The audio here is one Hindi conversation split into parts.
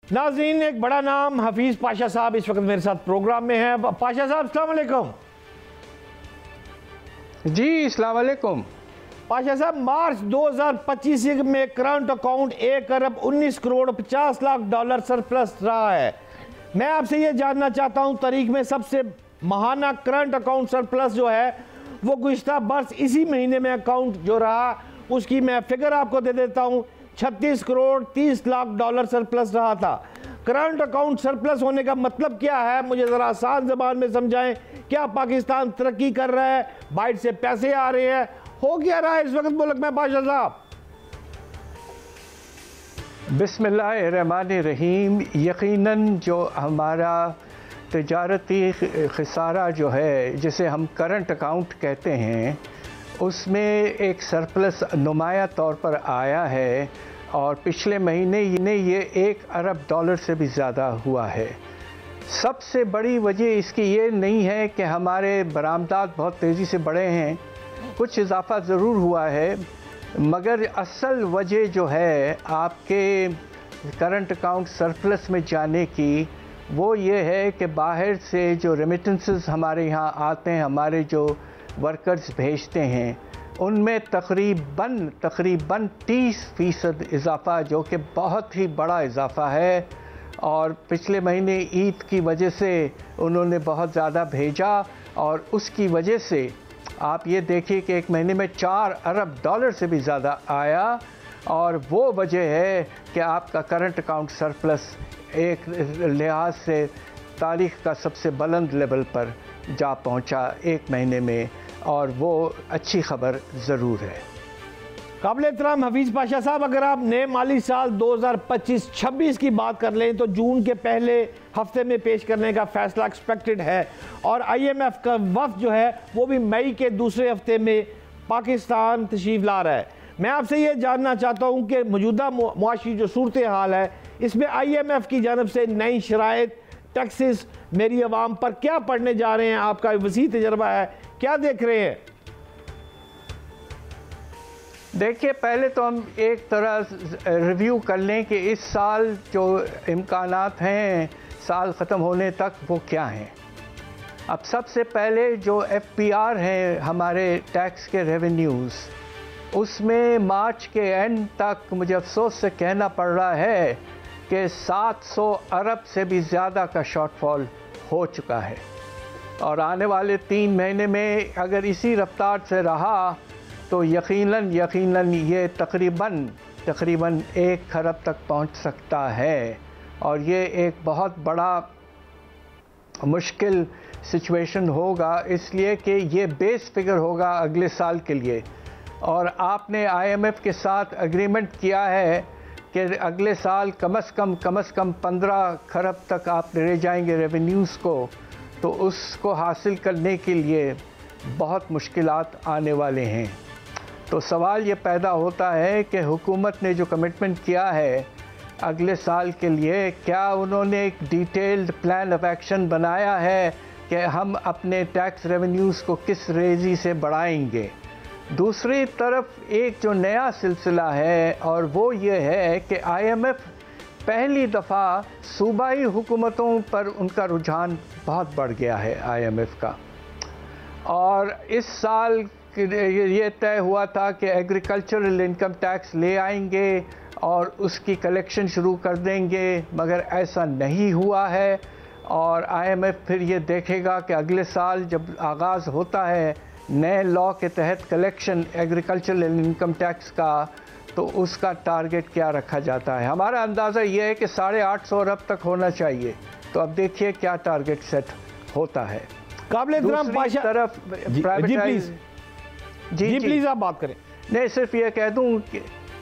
नाज़रीन, एक बड़ा नाम हफीज़ पाशा साहब इस वक्त मेरे साथ प्रोग्राम में है। पाशा साहब अस्सलाम वालेकुम। जी अस्सलाम वालेकुम। पाशा साहब, मार्च 2025 में करंट अकाउंट 1 अरब 19 करोड़ 50 लाख डॉलर सरप्लस रहा है। मैं आपसे ये जानना चाहता हूँ, तारीख में सबसे महाना करंट अकाउंट सरप्लस जो है वो गुज़िश्ता बरस इसी महीने में अकाउंट जो रहा, उसकी मैं फिगर आपको दे देता हूँ। 36 करोड़ 30 लाख डॉलर सरप्लस रहा था। करंट अकाउंट सरप्लस होने का मतलब क्या है, मुझे ज़रा आसान ज़बान में समझाएं। क्या पाकिस्तान तरक्की कर रहा है, बाहर से पैसे आ रहे हैं, हो क्या रहा है इस वक्त मुल्क में पाशा साहब? बिस्मिल्लाहिर्रहमानिर्रहीम। यकीनन जो हमारा तिजारती खसारा जो है, जिसे हम करंट अकाउंट कहते हैं, उसमें एक सरप्लस नुमाया तौर पर आया है और पिछले महीने ये 1 अरब डॉलर से भी ज़्यादा हुआ है। सबसे बड़ी वजह इसकी ये नहीं है कि हमारे बरामदात बहुत तेज़ी से बढ़े हैं, कुछ इजाफा ज़रूर हुआ है, मगर असल वजह जो है आपके करंट अकाउंट सरप्लस में जाने की, वो ये है कि बाहर से जो रेमिटेंसेस हमारे यहाँ आते हैं, हमारे जो वर्कर्स भेजते हैं, उनमें तकरीबन 30% इजाफ़ा, जो कि बहुत ही बड़ा इजाफ़ा है। और पिछले महीने ईद की वजह से उन्होंने बहुत ज़्यादा भेजा और उसकी वजह से आप ये देखिए कि एक महीने में 4 अरब डॉलर से भी ज़्यादा आया। और वो वजह है कि आपका करंट अकाउंट सरप्लस एक लिहाज से तारीख़ का सबसे बुलंद लेवल पर जा पहुंचा एक महीने में, और वो अच्छी खबर ज़रूर है। काबिल एहतराम हफीज़ पाशा साहब, अगर आप नए माली साल 2025-26 की बात कर लें तो जून के पहले हफ्ते में पेश करने का फैसला एक्सपेक्टेड है, और IMF का वफ़द जो है वो भी मई के दूसरे हफ्ते में पाकिस्तान तशरीफ़ ला रहा है। मैं आपसे ये जानना चाहता हूँ कि मौजूदा मुआशी जो सूरत हाल है, इसमें IMF की जानब से नई शराइत, टैक्सेस मेरी आवाम पर क्या पड़ने जा रहे हैं? आपका वसी तजर्बा है, क्या देख रहे हैं? देखिए, पहले तो हम एक तरह रिव्यू कर लें कि इस साल जो इम्कानात हैं साल ख़त्म होने तक वो क्या हैं। अब सबसे पहले जो FPR हैं, हमारे टैक्स के रेवेन्यूज़, उसमें मार्च के एंड तक मुझे अफसोस से कहना पड़ रहा है कि 700 अरब से भी ज़्यादा का शॉर्टफॉल हो चुका है, और आने वाले 3 महीने में अगर इसी रफ्तार से रहा तो यकीनन ये तकरीबन 1 खरब तक पहुंच सकता है, और ये एक बहुत बड़ा मुश्किल सिचुएशन होगा, इसलिए कि ये बेस फिगर होगा अगले साल के लिए। और आपने IMF के साथ एग्रीमेंट किया है कि अगले साल कम से कम 15 खरब तक आप ले जाएंगे रेवेन्यूज़ को, तो उसको हासिल करने के लिए बहुत मुश्किलात आने वाले हैं। तो सवाल ये पैदा होता है कि हुकूमत ने जो कमिटमेंट किया है अगले साल के लिए, क्या उन्होंने एक डिटेल्ड प्लान ऑफ एक्शन बनाया है कि हम अपने टैक्स रेवेन्यूज़ को किस रेजी से बढ़ाएंगे। दूसरी तरफ एक जो नया सिलसिला है, और वो ये है कि IMF पहली दफ़ा सूबाई हुकूमतों पर उनका रुझान बहुत बढ़ गया है IMF का, और इस साल ये तय हुआ था कि एग्रीकल्चरल इनकम टैक्स ले आएंगे और उसकी कलेक्शन शुरू कर देंगे, मगर ऐसा नहीं हुआ है। और IMF फिर ये देखेगा कि अगले साल जब आगाज़ होता है नए लॉ के तहत कलेक्शन एग्रीकल्चरल इनकम टैक्स का, तो उसका टारगेट क्या रखा जाता है। हमारा अंदाज़ा ये है कि 850 अरब तक होना चाहिए, तो अब देखिए क्या टारगेट सेट होता है। काबिल पाशा तरफ जी प्लीज़ आप बात करें। नहीं, सिर्फ ये कह दूं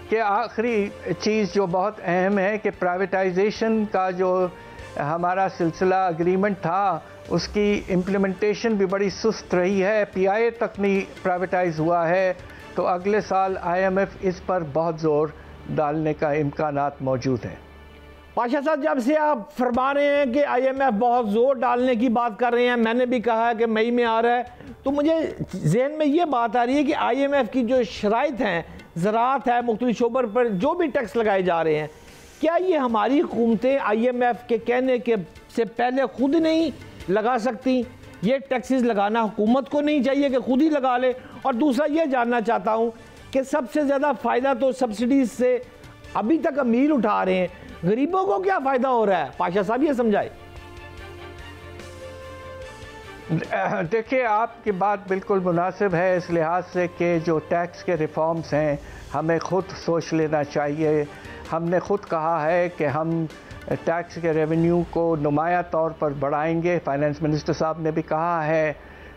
कि आखिरी चीज़ जो बहुत अहम है कि प्राइवेटाइजेशन का जो हमारा सिलसिला एग्रीमेंट था, उसकी इम्प्लीमेंटेशन भी बड़ी सुस्त रही है, PIA तक नहीं प्राइवेटाइज हुआ है। तो अगले साल IMF इस पर बहुत ज़ोर डालने का इम्कानात मौजूद हैं। पाशा साहब, जब से आप फरमा रहे हैं कि IMF बहुत ज़ोर डालने की बात कर रहे हैं, मैंने भी कहा है कि मई में आ रहा है, तो मुझे जहन में ये बात आ रही है कि IMF की जो शराइत हैं, ज़राअत है, मुख्तलिफ शोबर पर जो भी टैक्स लगाए जा रहे हैं, क्या ये हमारी हुकूमतें IMF के कहने के से पहले खुद नहीं लगा सकती? ये टैक्सेस लगाना हुकूमत को नहीं चाहिए कि खुद ही लगा ले? और दूसरा ये जानना चाहता हूँ कि सबसे ज़्यादा फ़ायदा तो सब्सिडीज से अभी तक अमीर उठा रहे हैं, गरीबों को क्या फ़ायदा हो रहा है? पाशा साहब ये समझाए। देखिए, आपकी बात बिल्कुल मुनासिब है इस लिहाज से कि जो टैक्स के रिफॉर्म्स हैं हमें खुद सोच लेना चाहिए। हमने खुद कहा है कि हम टैक्स के रेवेन्यू को नुमाया तौर पर बढ़ाएंगे, फाइनेंस मिनिस्टर साहब ने भी कहा है,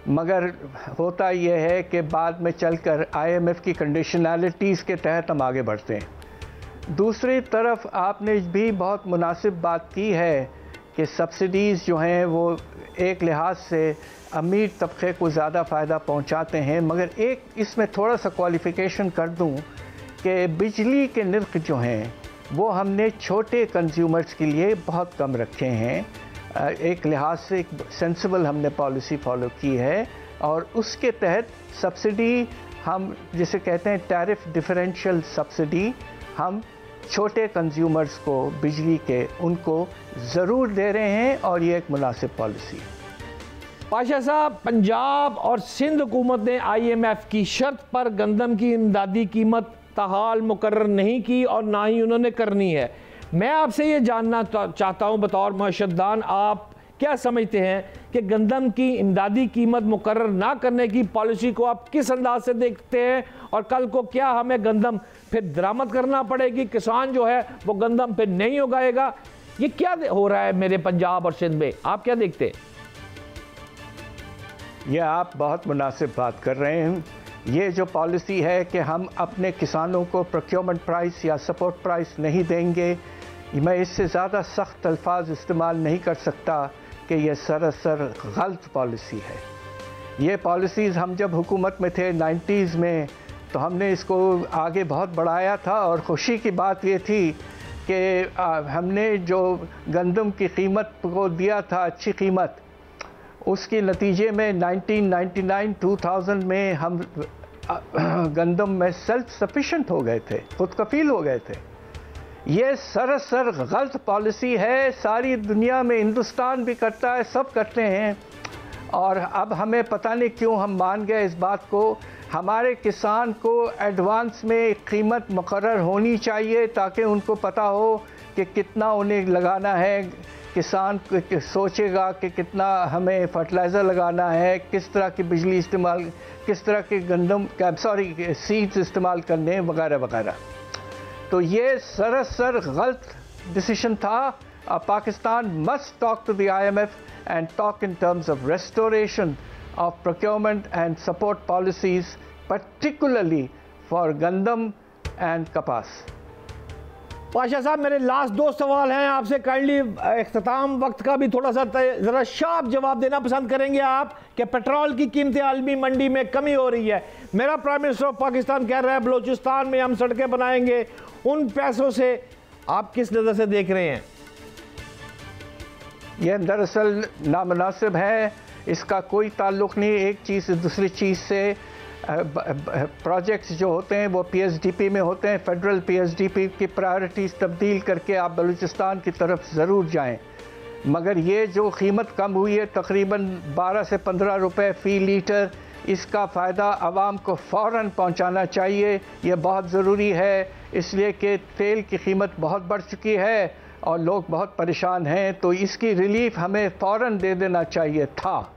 मगर होता यह है कि बाद में चलकर IMF की कंडीशनैलिटीज़ के तहत हम आगे बढ़ते हैं। दूसरी तरफ आपने भी बहुत मुनासिब बात की है कि सब्सिडीज़ जो हैं वो एक लिहाज से अमीर तबके को ज़्यादा फ़ायदा पहुंचाते हैं, मगर एक इसमें थोड़ा सा क्वालिफ़िकेशन कर दूं कि बिजली के निर्ख जो हैं वो हमने छोटे कंज्यूमर्स के लिए बहुत कम रखे हैं। एक लिहाज से एक सेंसिबल हमने पॉलिसी फॉलो की है और उसके तहत सब्सिडी हम जिसे कहते हैं टैरिफ डिफरेंशियल सब्सिडी हम छोटे कंज्यूमर्स को बिजली के उनको ज़रूर दे रहे हैं और ये एक मुनासिब पॉलिसी है। पाशा साहब, पंजाब और सिंध हुकूमत ने IMF की शर्त पर गंदम की इमदादी कीमत ताहाल मुकर्रर नहीं की और ना ही उन्होंने करनी है। मैं आपसे ये जानना चाहता हूँ बतौर मुआशरदान, आप क्या समझते हैं कि गंदम की इमदादी कीमत मुकर्रर ना करने की पॉलिसी को आप किस अंदाज से देखते हैं? और कल को क्या हमें गंदम फिर दरामद करना पड़ेगी? किसान जो है वो गंदम फिर नहीं उगाएगा? ये क्या हो रहा है मेरे पंजाब और सिंध में, आप क्या देखते हैं? यह आप बहुत मुनासिब बात कर रहे हैं। ये जो पॉलिसी है कि हम अपने किसानों को प्रोक्योरमेंट प्राइस या सपोर्ट प्राइस नहीं देंगे, मैं इससे ज़्यादा सख्त अल्फाज इस्तेमाल नहीं कर सकता कि यह सरासर गलत पॉलिसी है। ये पॉलिसीज़ हम जब हुकूमत में थे 90s में तो हमने इसको आगे बहुत बढ़ाया था और ख़ुशी की बात ये थी कि हमने जो गंदम की कीमत को दिया था अच्छी कीमत, उसके नतीजे में 1999-2000 में हम गंदम में सेल्फ सफिशिएंट हो गए थे, खुद कफील हो गए थे। ये सरासर गलत पॉलिसी है, सारी दुनिया में हिंदुस्तान भी करता है, सब करते हैं और अब हमें पता नहीं क्यों हम मान गए इस बात को। हमारे किसान को एडवांस में कीमत मुकर्रर होनी चाहिए ताकि उनको पता हो कि कितना उन्हें लगाना है। किसान सोचेगा कि कितना हमें फर्टिलाइज़र लगाना है, किस तरह की बिजली इस्तेमाल, किस तरह के गंदम सीड्स इस्तेमाल करने हैं वगैरह वगैरह। तो ये सरासर गलत डिसीजन था। Pakistan must talk to the IMF and talk in terms of restoration of procurement and support policies, particularly for gandam and kapas. Pasha साहब, मेरे लास्ट 2 सवाल हैं आपसे। काइंडली इख्तिताम वक्त का भी थोड़ा सा ज़रा शार्प जवाब देना पसंद करेंगे आप कि पेट्रोल की कीमतें आलमी मंडी में कमी हो रही है। मेरा प्राइम मिनिस्टर ऑफ पाकिस्तान कह रहा है बलूचिस्तान में हम सड़कें बनाएंगे, उन पैसों से आप किस नज़र से देख रहे हैं? यह दरअसल नामुनासिब है, इसका कोई ताल्लुक़ नहीं एक चीज़ से दूसरी चीज़ से। प्रोजेक्ट्स जो होते हैं वो PSDP में होते हैं, फेडरल PSDP की प्रायोरिटीज़ तब्दील करके आप बलूचिस्तान की तरफ ज़रूर जाएं। मगर ये जो कीमत कम हुई है तकरीबन 12 से 15 रुपए फ़ी लीटर, इसका फ़ायदा आवाम को फ़ौरन पहुंचाना चाहिए। ये बहुत ज़रूरी है इसलिए कि तेल की कीमत बहुत बढ़ चुकी है और लोग बहुत परेशान हैं, तो इसकी रिलीफ हमें फ़ौरन दे देना चाहिए था।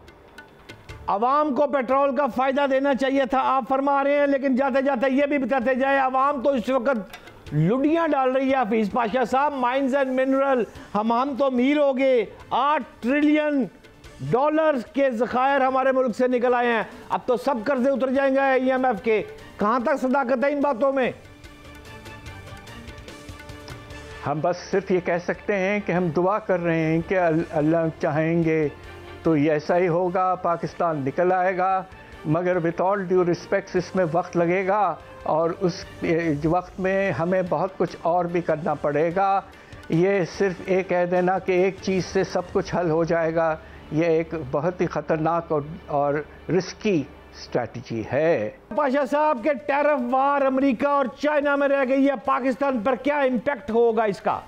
आवाम को पेट्रोल का फ़ायदा देना चाहिए था आप फरमा रहे हैं, लेकिन जाते जाते ये भी बताते जाए आवाम तो इस वक्त लुडियाँ डाल रही है। हफीज़ पाशा साहब, माइंस एंड मिनरल हम तो अमीर हो गए, $8 ट्रिलियन के ज़खायर हमारे मुल्क से निकल आए हैं, अब तो सब कर्जे उतर जाएंगे IMF के। कहाँ तक सदाकत है इन बातों में? हम बस सिर्फ ये कह सकते हैं कि हम दुआ कर रहे हैं कि अल्लाह चाहेंगे तो ये ऐसा ही होगा, पाकिस्तान निकल आएगा, मगर विथ ऑल ड्यू रिस्पेक्ट्स इसमें वक्त लगेगा और उस वक्त में हमें बहुत कुछ और भी करना पड़ेगा। ये सिर्फ एक कह देना कि एक चीज़ से सब कुछ हल हो जाएगा, ये एक बहुत ही ख़तरनाक और रिस्की स्ट्रैटेजी है। पाशा साहब के टैरिफ वार अमेरिका और चाइना में रह गई है, पाकिस्तान पर क्या इम्पैक्ट होगा इसका?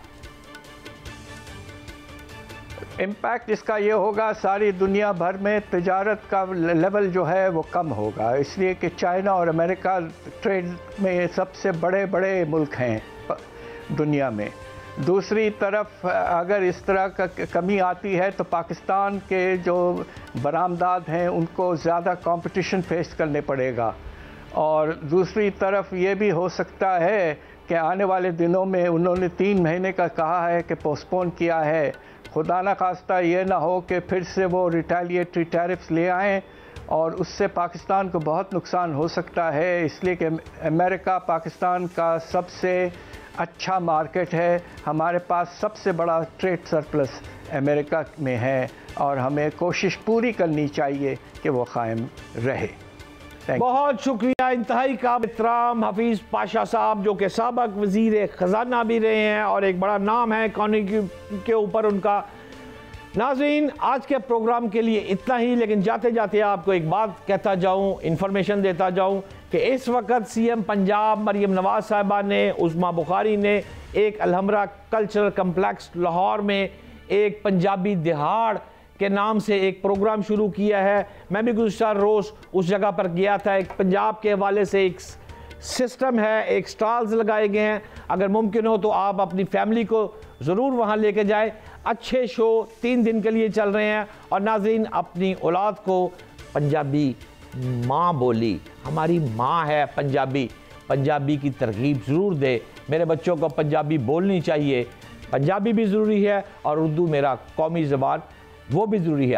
इम्पैक्ट इसका ये होगा, सारी दुनिया भर में तिजारत का लेवल जो है वो कम होगा, इसलिए कि चाइना और अमेरिका ट्रेड में सबसे बड़े बड़े मुल्क हैं दुनिया में। दूसरी तरफ अगर इस तरह का कमी आती है तो पाकिस्तान के जो बरामदात हैं उनको ज़्यादा कंपटीशन फेस करने पड़ेगा। और दूसरी तरफ ये भी हो सकता है कि आने वाले दिनों में, उन्होंने 3 महीने का कहा है कि पोस्टपोन किया है, खुदा न खास्ता ये ना हो कि फिर से वो रिटेलिएटरी टैरिफ्स ले आएँ और उससे पाकिस्तान को बहुत नुकसान हो सकता है। इसलिए कि अमेरिका पाकिस्तान का सबसे अच्छा मार्केट है, हमारे पास सबसे बड़ा ट्रेड सरप्लस अमेरिका में है और हमें कोशिश पूरी करनी चाहिए कि वो कायम रहे। बहुत शुक्रिया, इंतहाई काबिल एहतराम हफीज़ पाशा साहब, जो कि साबिक़ वज़ीर ख़जाना भी रहे हैं और एक बड़ा नाम है इकॉनमी के ऊपर उनका। नाज़रीन, आज के प्रोग्राम के लिए इतना ही, लेकिन जाते जाते आपको एक बात कहता जाऊं, इंफॉर्मेशन देता जाऊं कि इस वक्त सीएम पंजाब मरियम नवाज़ साहिबा ने, उस्मा बुखारी ने एक अलहमरा कल्चरल कम्प्लेक्स लाहौर में एक पंजाबी दिहाड़ के नाम से एक प्रोग्राम शुरू किया है। मैं भी गुज़श्ता रोज़ उस जगह पर गया था। एक पंजाब के हवाले से एक सिस्टम है, एक स्टॉल्स लगाए गए हैं। अगर मुमकिन हो तो आप अपनी फैमिली को ज़रूर वहाँ लेके जाएं। अच्छे शो 3 दिन के लिए चल रहे हैं। और नाज़रीन, अपनी औलाद को पंजाबी माँ बोली, हमारी माँ है पंजाबी की तरगीब ज़रूर दे। मेरे बच्चों को पंजाबी बोलनी चाहिए, पंजाबी भी ज़रूरी है और उर्दू मेरा कौमी ज़बान वो भी ज़रूरी है।